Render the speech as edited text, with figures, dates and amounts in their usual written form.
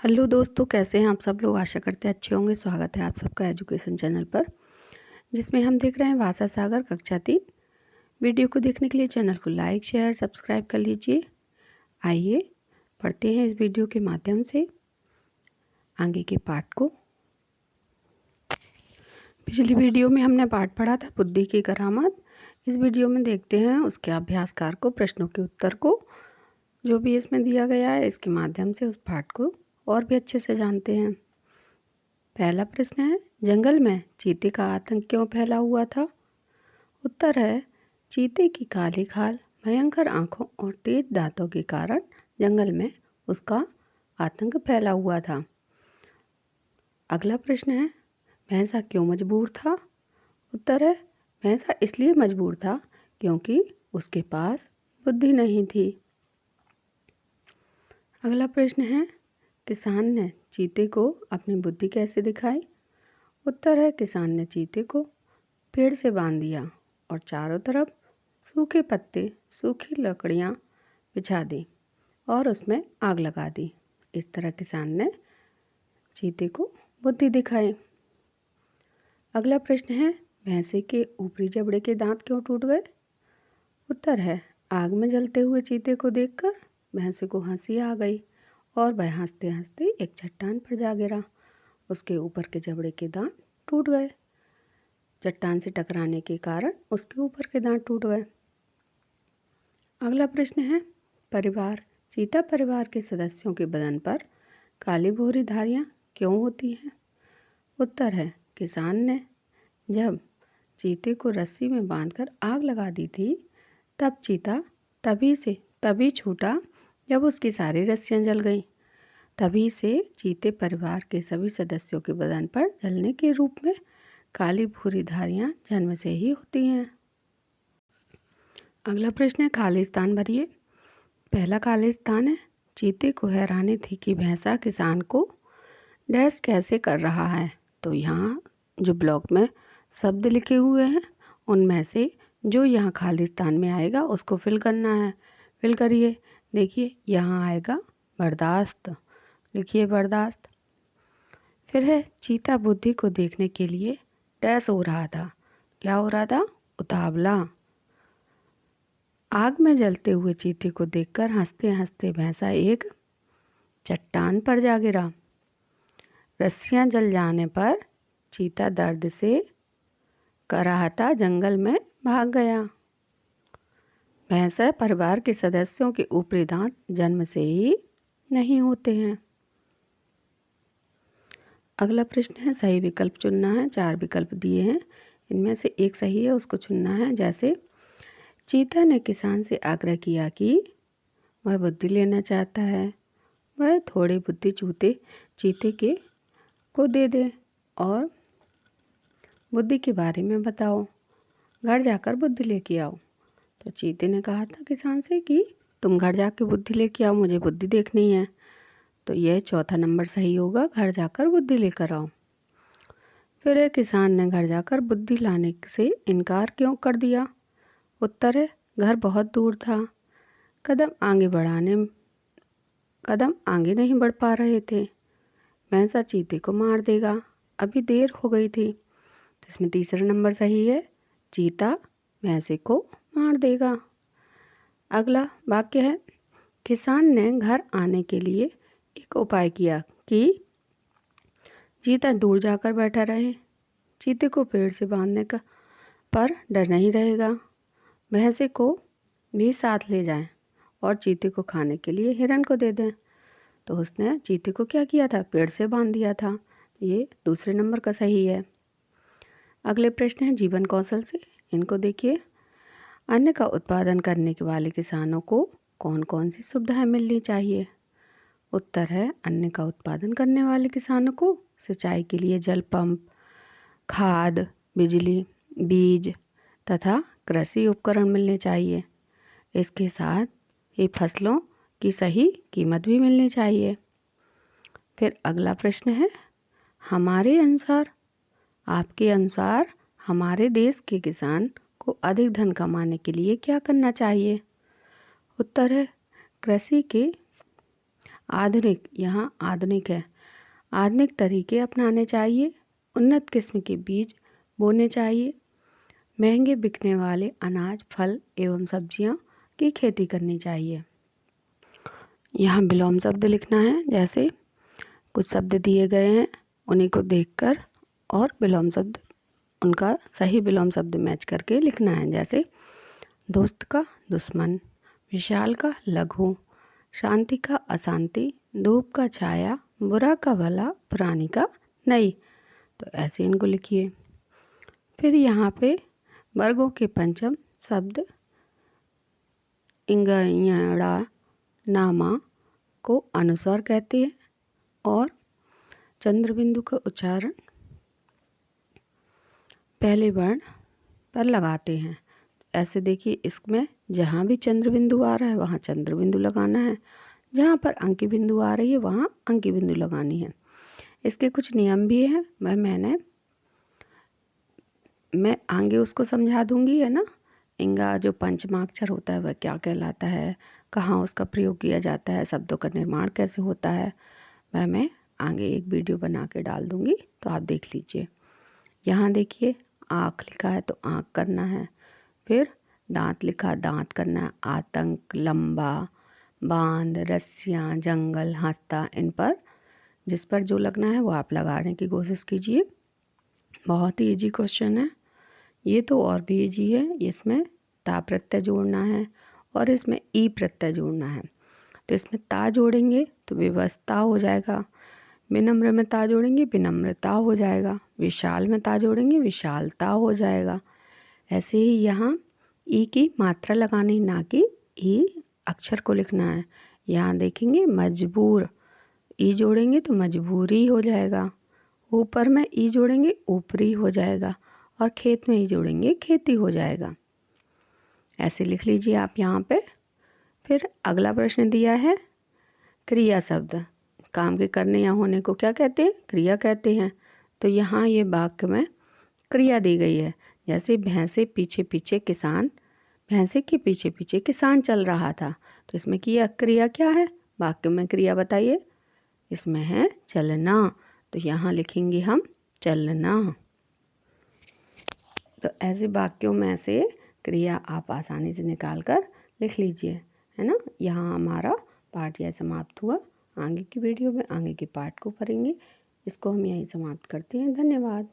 Hello दोस्तों, कैसे हैं आप सब लोग। आशा करते हैं अच्छे होंगे। स्वागत है आप सबका एजुकेशन चैनल पर, जिसमें हम देख रहे हैं भाषा सागर कक्षा 3। वीडियो को देखने के लिए चैनल को लाइक शेयर सब्सक्राइब कर लीजिए। आइए पढ़ते हैं इस वीडियो के माध्यम से आगे के पाठ को। पिछली वीडियो में हमने पाठ पढ़ा था बुद्धि की करामात। इस वीडियो में देखते हैं उसके अभ्यासकार को, प्रश्नों के उत्तर को, जो भी इसमें दिया गया है। इसके माध्यम से उस पाठ को और भी अच्छे से जानते हैं। पहला प्रश्न है, जंगल में चीते का आतंक क्यों फैला हुआ था। उत्तर है, चीते की काली खाल, भयंकर आंखों और तेज दांतों के कारण जंगल में उसका आतंक फैला हुआ था। अगला प्रश्न है, भैंसा क्यों मजबूर था। उत्तर है, भैंसा इसलिए मजबूर था क्योंकि उसके पास बुद्धि नहीं थी। अगला प्रश्न है, किसान ने चीते को अपनी बुद्धि कैसे दिखाई। उत्तर है, किसान ने चीते को पेड़ से बांध दिया और चारों तरफ सूखे पत्ते, सूखी लकड़ियां बिछा दी और उसमें आग लगा दी। इस तरह किसान ने चीते को बुद्धि दिखाई। अगला प्रश्न है, भैंसे के ऊपरी जबड़े के दांत क्यों टूट गए। उत्तर है, आग में जलते हुए चीते को देखकर भैंसे को हंसी आ गई और वह हंसते हंसते एक चट्टान पर जा गिरा। उसके ऊपर के जबड़े के दांत टूट गए। चट्टान से टकराने के कारण उसके ऊपर के दांत टूट गए। अगला प्रश्न है, चीता परिवार के सदस्यों के बदन पर काली भूरी धारियां क्यों होती हैं। उत्तर है, किसान ने जब चीते को रस्सी में बांधकर आग लगा दी थी, तब चीता तभी छूटा जब उसकी सारी रस्सियां जल गईं। तभी से चीते परिवार के सभी सदस्यों के बदन पर जलने के रूप में काली भूरी धारियां जन्म से ही होती हैं। अगला प्रश्न है, खाली स्थान भरिए। पहला खाली स्थान है, चीते को हैरानी थी कि भैंसा किसान को डैश कैसे कर रहा है। तो यहाँ जो ब्लॉक में शब्द लिखे हुए हैं उनमें से जो यहाँ खाली स्थान में आएगा उसको फिल करना है। फिल करिए। देखिए, यहाँ आएगा बर्दाश्त। लिखिए बर्दाश्त। फिर है, चीता बुद्धि को देखने के लिए डैश हो रहा था। क्या हो रहा था। उतावला। आग में जलते हुए चीते को देखकर हंसते हंसते भैंसा एक चट्टान पर जा गिरा। रस्सियां जल जाने पर चीता दर्द से कराहता जंगल में भाग गया। भैंसा परिवार के सदस्यों के ऊपरी दांत जन्म से ही नहीं होते हैं। अगला प्रश्न है, सही विकल्प चुनना है। 4 विकल्प दिए हैं, इनमें से एक सही है, उसको चुनना है। जैसे, चीता ने किसान से आग्रह किया कि वह बुद्धि लेना चाहता है, वह थोड़ी बुद्धि चीते को दे दे और बुद्धि के बारे में बताओ। घर जाकर बुद्धि लेके आओ। तो चीते ने कहा था किसान से कि तुम घर जाकर बुद्धि लेके आओ, मुझे बुद्धि देखनी है। तो यह चौथा नंबर सही होगा, घर जाकर बुद्धि लेकर आओ। फिर एक किसान ने घर जाकर बुद्धि लाने से इनकार क्यों कर दिया। उत्तर है, घर बहुत दूर था, कदम आगे नहीं बढ़ पा रहे थे। भैंसा चीते को मार देगा, अभी देर हो गई थी। तो इसमें तीसरा नंबर सही है, चीता भैंसे को मार देगा। अगला वाक्य है, किसान ने घर आने के लिए एक उपाय किया कि चीता दूर जाकर बैठा रहे। चीते को पेड़ से बांधने का पर डर नहीं रहेगा। भैंसे को भी साथ ले जाएं और चीते को खाने के लिए हिरण को दे दें। तो उसने चीते को क्या किया था, पेड़ से बांध दिया था। ये दूसरे नंबर का सही है। अगले प्रश्न है, जीवन कौशल से। इनको देखिए। अन्न का उत्पादन करने वाले किसानों को कौन कौन सी सुविधाएं मिलनी चाहिए। उत्तर है, अन्न का उत्पादन करने वाले किसानों को सिंचाई के लिए जल पंप, खाद, बिजली, बीज तथा कृषि उपकरण मिलने चाहिए। इसके साथ ही फसलों की सही कीमत भी मिलनी चाहिए। फिर अगला प्रश्न है, हमारे अनुसार, आपके अनुसार हमारे देश के किसान को अधिक धन कमाने के लिए क्या करना चाहिए। उत्तर है, कृषि के आधुनिक, यहाँ आधुनिक है। आधुनिक तरीके अपनाने चाहिए। उन्नत किस्म के बीज बोने चाहिए। महंगे बिकने वाले अनाज, फल एवं सब्जियां की खेती करनी चाहिए। यहाँ विलोम शब्द लिखना है। जैसे कुछ शब्द दिए गए हैं, उन्हीं को देखकर और विलोम शब्द, उनका सही विलोम शब्द मैच करके लिखना है। जैसे दोस्त का दुश्मन, विशाल का लघु, शांति का अशांति, धूप का छाया, बुरा का भला, पुरानी का नई। तो ऐसे इनको लिखिए। फिर यहाँ पे वर्गों के पंचम शब्द इंगयड़ा नामा को अनुस्वार कहते हैं और चंद्रबिंदु का उच्चारण पहले वर्ण पर लगाते हैं। ऐसे देखिए, इसमें जहाँ भी चंद्रबिंदु आ रहा है वहाँ चंद्रबिंदु लगाना है, जहाँ पर अंकी बिंदु आ रही है वहाँ अंकी बिंदु लगानी है। इसके कुछ नियम भी हैं, मैं आगे उसको समझा दूंगी, है ना। इंगा जो पंचमाक्षर होता है वह क्या कहलाता है, कहाँ उसका प्रयोग किया जाता है, शब्दों का निर्माण कैसे होता है, वह मैं आगे एक वीडियो बना के डाल दूंगी, तो आप देख लीजिए। यहाँ देखिए, आँख लिखा है तो आँख करना है। फिर दांत लिखा, दांत करना है। आतंक, लंबा, बांध, रस्सियाँ, जंगल, हंसता, इन पर जिस पर जो लगना है वो आप लगाने की कोशिश कीजिए। बहुत ही इजी क्वेश्चन है ये तो, और भी इजी है। इसमें ता प्रत्यय जोड़ना है और इसमें ई प्रत्यय जोड़ना है। तो इसमें ता जोड़ेंगे तो व्यवस्था हो जाएगा, विनम्र में ता जोड़ेंगे विनम्रता हो जाएगा, विशाल में ता जोड़ेंगे विशालता हो जाएगा। ऐसे ही यहाँ ई की मात्रा लगानी, ना कि ई अक्षर को लिखना है। यहाँ देखेंगे मजबूर, ई जोड़ेंगे तो मजबूरी हो जाएगा। ऊपर में ई जोड़ेंगे ऊपरी हो जाएगा और खेत में ई जोड़ेंगे खेती हो जाएगा। ऐसे लिख लीजिए आप यहाँ पे। फिर अगला प्रश्न दिया है, क्रिया शब्द काम के करने या होने को क्या कहते हैं, क्रिया कहते हैं। तो यहाँ ये वाक्य में क्रिया दी गई है। जैसे भैंसे पीछे पीछे किसान, भैंसे के पीछे पीछे किसान चल रहा था, तो इसमें क्रिया क्या है, वाक्य में क्रिया बताइए। इसमें है चलना, तो यहाँ लिखेंगे हम चलना। तो ऐसे वाक्यों में से क्रिया आप आसानी से निकाल कर लिख लीजिए, है ना। यहाँ हमारा पाठ यह समाप्त हुआ। आगे की वीडियो में आगे के पाठ को करेंगे। इसको हम यहीं समाप्त करते हैं। धन्यवाद।